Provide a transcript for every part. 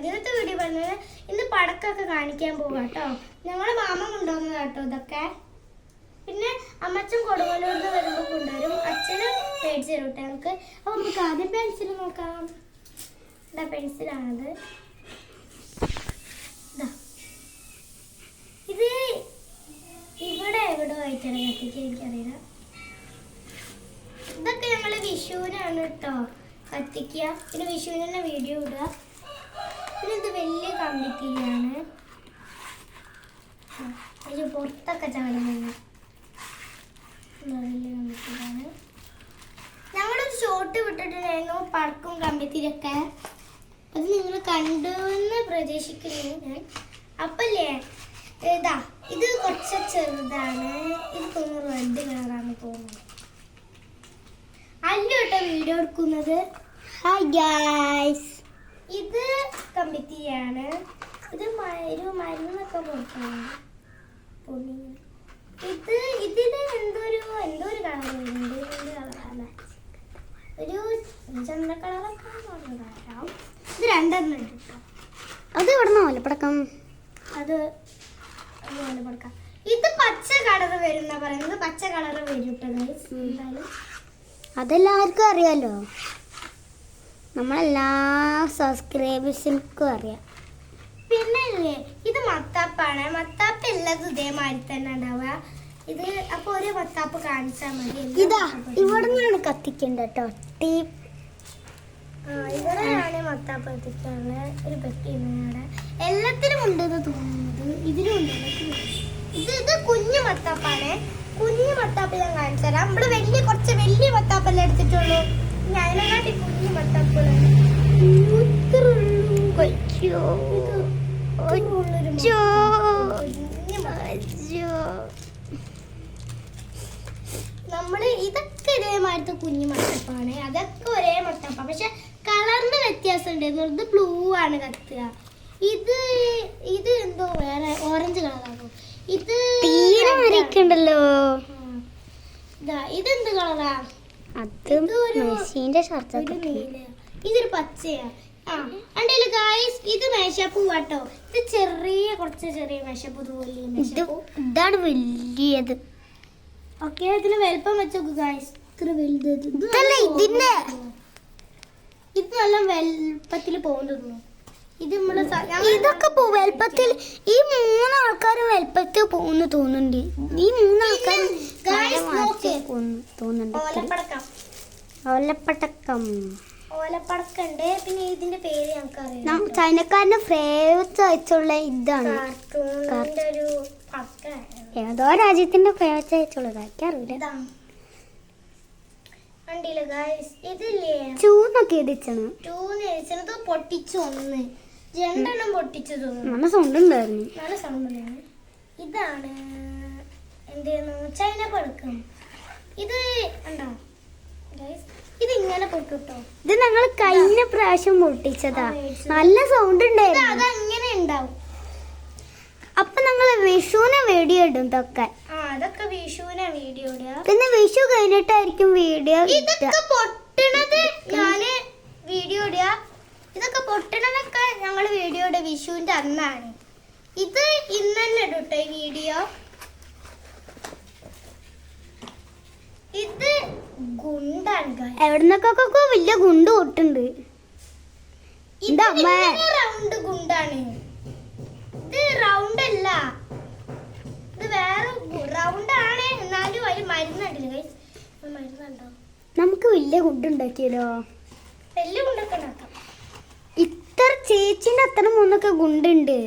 ഇന്നത്തെ വീഡിയോ പറഞ്ഞത് ഇന്ന് പടക്കമൊക്കെ കാണിക്കാൻ പോകാം കേട്ടോ. ഞങ്ങളെ മാമ കൊണ്ടുവന്നതാ കേട്ടോ ഇതൊക്കെ. പിന്നെ അമ്മച്ചൻ കൊടുങ്ങല്ലൂരിൽ നിന്ന് വരുമ്പോൾ കൊണ്ടുവരും, അച്ഛന് മേടിച്ചു തരും കേട്ടോ ഞങ്ങൾക്ക്. അപ്പോൾ നമുക്ക് ആദ്യം പെൻസിൽ നോക്കാം. ഇതാ പെൻസിലാണത്. ഇത് ഇവിടെ എവിടെ ആയിട്ടാണ് കത്തിക്കാൻ എനിക്കറിയില്ല. ഇതൊക്കെ ഞങ്ങൾ വിഷുവിനാണ് കേട്ടോ കത്തിക്കുക. പിന്നെ വിഷുവിന് തന്നെ വീഡിയോ ഇടുക. പിന്നെ ഇത് വലിയ കമ്പിത്തിരിയാണ്. അതിന് പുറത്തൊക്കെ ചാടുന്നുണ്ട്. വലിയ കമ്പിത്തിരിയാണ്. ഞങ്ങളൊരു ഷോട്ട് വിട്ടിട്ടുണ്ടായിരുന്നു പടക്കും കമ്പിത്തിരിയൊക്കെ. അത് നിങ്ങൾ കണ്ടുവെന്ന് പ്രതീക്ഷിക്കുന്നു ഞാൻ. അപ്പല്ലേ ഇതാ ഇത് കുറച്ച് ചെറുതാണ്. ഇത് തോന്നുന്നു റെഡ് കളറാണ് തോന്നുന്നത്. അല്ല കേട്ടോ വീഡിയോ എടുക്കുന്നത്. ഹായ് ഗൈസ്, ഇത് കമ്പിത്തിരിയാണ്. ഇത് മരുന്നൊക്കെ കൊടുക്കണം. ഇത് ഇതിന് എന്തോ ഒരു കളർ വരുന്നുണ്ട്. എന്ത് കളറാണ്? ഒരു ചന്ദന കളറൊക്കെ പറഞ്ഞതാക്കാം. ഇത് രണ്ടെണ്ണം ഉണ്ട് കേട്ടോ. അത് എവിടുന്ന ഓലപ്പടക്കം? അത് ഓലപ്പടക്കം. ഇത് പച്ച കളർ വരുന്ന പറയുന്നത്. പച്ച കളർ വരും കേട്ടോ ഗൈസ്. എന്തായാലും അതെല്ലാവർക്കും അറിയാലോ, നമ്മളെല്ലാ സബ്സ്ക്രൈബേഴ്സിനും അറിയാം. പിന്നെ ഇല്ലേ ഇത് മത്താപ്പാണ്. മത്താപ്പ് എല്ലാതും ഇതേമാതിരി തന്നെ ഉണ്ടാവുക. ഇത് അപ്പൊ ഒരു മത്താപ്പ് കാണിച്ചാൽ മതി. ഇതാ ഇവിടെ നിന്നാണ് കത്തിക്കേണ്ടത് കേട്ടോ. ടീപ്പ് ഇവിടെയാണ് മത്താപ്പ് കത്തിക്കാനുള്ള ഒരു പെട്ടി. എല്ലാത്തിനും ഉണ്ടെന്ന് തോന്നുന്നത്. ഇതിനും ഉണ്ട്. ഇത് കുഞ്ഞു മത്താപ്പാണ്. കുഞ്ഞു മത്താപ്പ് ഞാൻ കാണിച്ചു തരാം. നമ്മള് കുറച്ച് വലിയ മത്താപ്പല്ലേ എടുത്തിട്ടുള്ളൂ. ഞാൻ അതിനെക്കാട്ടി കുഞ്ഞു മത്താപ്പുകളാണ്. നമ്മള് ഇതൊക്കെ ഇതേമാതിരത്തെ കുഞ്ഞു മത്തപ്പാണ്. അതൊക്കെ ഒരേ മത്തപ്പ, പക്ഷെ കളറിന് വ്യത്യാസം ഉണ്ട്. ഇത് ബ്ലൂ ആണ് കത്തുക. ഇത് എന്തോ വേറെ ഓറഞ്ച് കളറാണോ? ഇത് തീരെ വരയ്ക്കണ്ടല്ലോ. ഇതെന്ത് കളറാ? ഇതൊരു പച്ചയാ. അണ്ടേല് ഗായ്സ് ഇത് മേശപ്പൂ കേട്ടോ. ഇത് കുറച്ച് ചെറിയ മേശപ്പൂ. ഇതാണ് വലിയത്. ഓക്കെ, ഇതിന് വലുപ്പം വെച്ചോക്ക് ഗായ്സ്. ഇത്ര വലുത്. ഇതിന്റെ ഇത് നല്ല വലുപ്പത്തിൽ പോകുന്നു. ഇത് നമ്മള് ഇതൊക്കെ വലുപ്പത്തിൽ ഈ മൂന്നാൾക്കാരും വലുപ്പത്തിൽ പോകുന്നു തോന്നുന്നുണ്ട്. ഈ മൂന്നാൾക്കാരും തോന്നുന്നുണ്ട്. ഓലപ്പടക്കം ഉണ്ട്. പിന്നെ ഇതിന്റെ പേര് ഞങ്ങൾക്ക് അറിയാം. ചൈനക്കാരന്റെ ഫേവറേറ്റ് ആയിട്ടുള്ള ഇതാണ്. ഏതോ രാജ്യത്തിന്റെ ഫേവറേറ്റ് ആയിട്ടുള്ളത് എനിക്കറിയില്ല. ചൂന്നൊക്കെ ഇടിച്ചത് പൊട്ടിച്ചു. ഒന്ന് രണ്ടെണ്ണം പൊട്ടിച്ചു തോന്നുന്നു. നല്ല സൗണ്ട് ഉണ്ടായിരുന്നു. നല്ല സൗണ്ട് ഉണ്ടായിരുന്നു. ഇതാണ് എന്തായിരുന്നു ചൈന പടക്കം. ഇത് ഉണ്ടോ ഗൈസ്? ഇത് ഇങ്ങനെ പൊട്ടിട്ടോ. ഇത് ഞങ്ങൾ കഴിഞ്ഞ പ്രാവശ്യം പൊട്ടിച്ചതാ. നല്ല സൗണ്ട് ഉണ്ടായിരുന്നു. അതങ്ങനെ ഉണ്ടാവും. അപ്പൊ ഞങ്ങള് വിഷുവിനെ വീഡിയോ ഇടും. ഇതൊക്കെ അതൊക്കെ വിഷുവിനെ വീഡിയോ ഇടുക. പിന്നെ വിഷു കഴിഞ്ഞിട്ടായിരിക്കും വീഡിയോ. ഇതൊക്കെ പൊട്ടണത് ഞാന് വീഡിയോ ഇടുക. ഇതൊക്കെ പൊട്ടണതൊക്കെ ഞങ്ങള് വീഡിയോ ഇടുക വിഷുവിന്റെ അന്നാണ്. ഇത് ഇന്ന് തന്നെ ഇടുട്ടോ ഈ വീഡിയോ. ഇത് ഗുണ്ടാണ്. എവിടുന്നൊക്കെ വലിയ ഗുണ്ട് പൊട്ടുണ്ട്. റൗണ്ട് ഗുണ്ടാണ്. ഇത് റൗണ്ട് അല്ല, ഇത് വേറെ റൗണ്ട് ആണ്. എന്നാലും അതിൽ മരുന്നുണ്ടല്ലോ. മരുന്നുണ്ടോ? നമുക്ക് വലിയ ഗുണ്ട് ഉണ്ടാക്കിയല്ലോ. വലിയ ഗുണ്ടൊക്കെ ഉണ്ടാക്കാം. ഇത്ര ചേച്ചിന്റെ അത്ര മൂന്നൊക്കെ ഗുണ്ടുണ്ട്.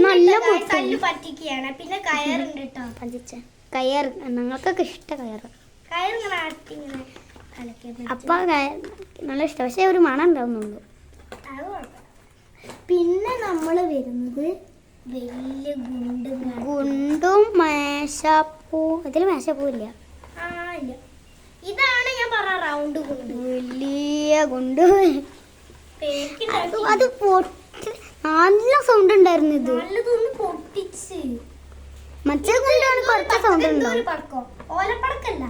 നല്ല കല്ല് പറ്റിക്കുകയാണ്. പിന്നെ കയറുണ്ട് കേട്ടോ. കയർ ഞങ്ങൾക്കൊക്കെ ഇഷ്ട കയറ്. കയറിങ്ങനെ അപ്പൊ നല്ല ഇഷ്ടം. പക്ഷെ ഒരു മണം ഉണ്ടാവുന്നുള്ളൂ. പിന്നെ നമ്മള് വരുന്നത് വലിയ ഗുണ്ടും മേശപ്പൂ. ഇതിൽ മേശപ്പൂ ഇല്ല. ഇതാണ് ഞാൻ പറഞ്ഞ റൗണ്ട് ഗുണ്ട്. വലിയ ഗുണ്ട്. അത് നല്ല സൗണ്ട് ഉണ്ടായിരുന്നു. ഇത് നല്ലതൊന്ന് പൊട്ടിച്ച് മറ്റേ ഗുണ്ടാണ് കുറച്ച് സൗണ്ട് ഉണ്ടാവും. ഓലപ്പടക്കല്ല,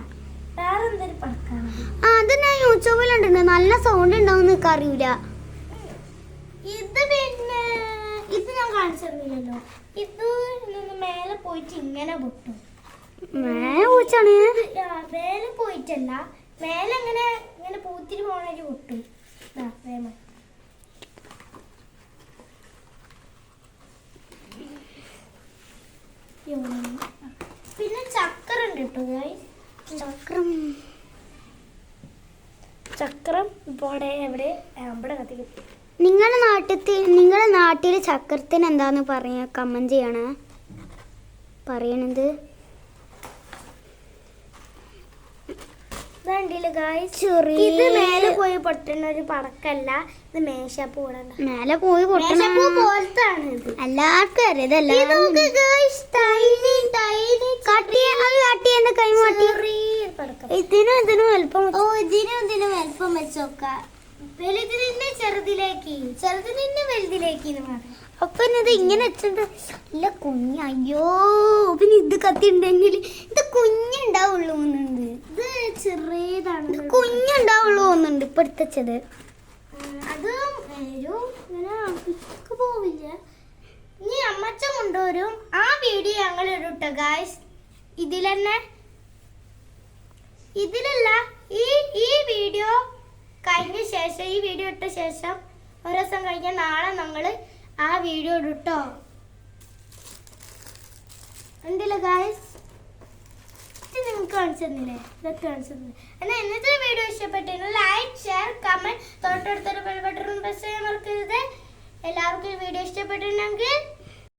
വേറെ എന്തൊരു പടക്കാണ്. അത് ഞാൻ യൂട്യൂബിലുണ്ട്. നല്ല സൗണ്ട് ഉണ്ടാവും. നിനക്ക് അറിയൂല. ഇത് പിന്നെ ഇത് ഞാൻ കാണിച്ചു തന്നില്ലല്ലോ. ഇത് നിന്ന് മേലെ പോയിട്ട് ഇങ്ങനെ പൊട്ടും. മേലെ പോയിട്ടാണ് മേലെ പോയിട്ടല്ല, മേലെ ഇങ്ങനെ ഇങ്ങനെ പൂത്തിരി പോണൊരു പൊട്ടും. വേമ പിന്നെ ചക്ര ഉണ്ട് കേട്ടോ ഗൈസ്. ചക്രം ചക്രം ഇവിടെ എവിടെ ഇവിടെ കത്തിക്കും. നിങ്ങളുടെ നാട്ടിൽ ചക്രത്തിന് എന്താന്ന് പറയാ കമന്റ് ചെയ്യണേ. പറയണത് ഇതുണ്ടല്ലോ ഗൈസ്, ചെറിയ ഇത് മേലെ പോയി പൊട്ടുന്ന ഒരു പടക്കല്ല, ഇത് മേശപ്പൂ കൂടണ്ട. മേലെ പോയി പൊട്ടണ മേശപ്പൂ പോലത്താണ് ഇത്. എല്ലാവർക്കും അറിയാം. ഇതല്ല ഇത് നോക്ക് guys, tiny, tiny എന്റെ കൈ മാറ്റി. ചെറിയ പടക്കം. ഇതിനും വലുപ്പം ഓ ഇതിനും വലുപ്പം വെച്ചോക്ക. വലുതിനെ ചെറുതിലേക്ക്, ചെറുതിനെ വലുതിലേക്ക് എന്ന് പറയാം. അപ്പൊ ഇത് ഇങ്ങനെ വെച്ചിട്ട് ഇല്ല കുഞ്ഞ്. അയ്യോ, പിന്നെ ഇത് കത്തി ഉണ്ടെങ്കിൽ ഇത് കുഞ്ഞുണ്ടാവുള്ളൂ തോന്നുന്നുണ്ട്. ഇത് ചെറിയതാണ്. ഇത് കുഞ്ഞുണ്ടാവുള്ളൂ തോന്നുന്നുണ്ട് ഇപ്പൊ എടുത്തത്. അത് ഒരു ഇങ്ങനെ പിക്ക് പോവില്ല. ഇനി അമ്മച്ചൻ കൊണ്ടുവരും, ആ വീഡിയോ ഞങ്ങൾ ഇടട്ടോ ഗായ്സ്. ഇതിലല്ല, ഈ വീഡിയോ കഴിഞ്ഞ ശേഷം, ഈ വീഡിയോ ഇട്ട ശേഷം ഒരു ദിവസം കഴിഞ്ഞാൽ നാളെ ഞങ്ങൾ ആ വീഡിയോ ഇടട്ടോ. ഉണ്ടല്ലോ ഗായ്സ്, നിങ്ങൾക്ക് കാണിച്ചു തന്നില്ലേ? ഇതൊക്കെ കാണിച്ചു തന്നെ. എന്നാൽ ഇന്നത്തെ വീഡിയോ ഇഷ്ടപ്പെട്ടെങ്കിൽ ലൈക്ക്, ഷെയർ, കമന്റ്, തൊട്ടടുത്തൊരു ബെൽ ബട്ടൺ പ്രസ് ചെയ്യാൻ മറക്കരുത്. എല്ലാവർക്കും ഈ വീഡിയോ ഇഷ്ടപ്പെട്ടിട്ടുണ്ടെങ്കിൽ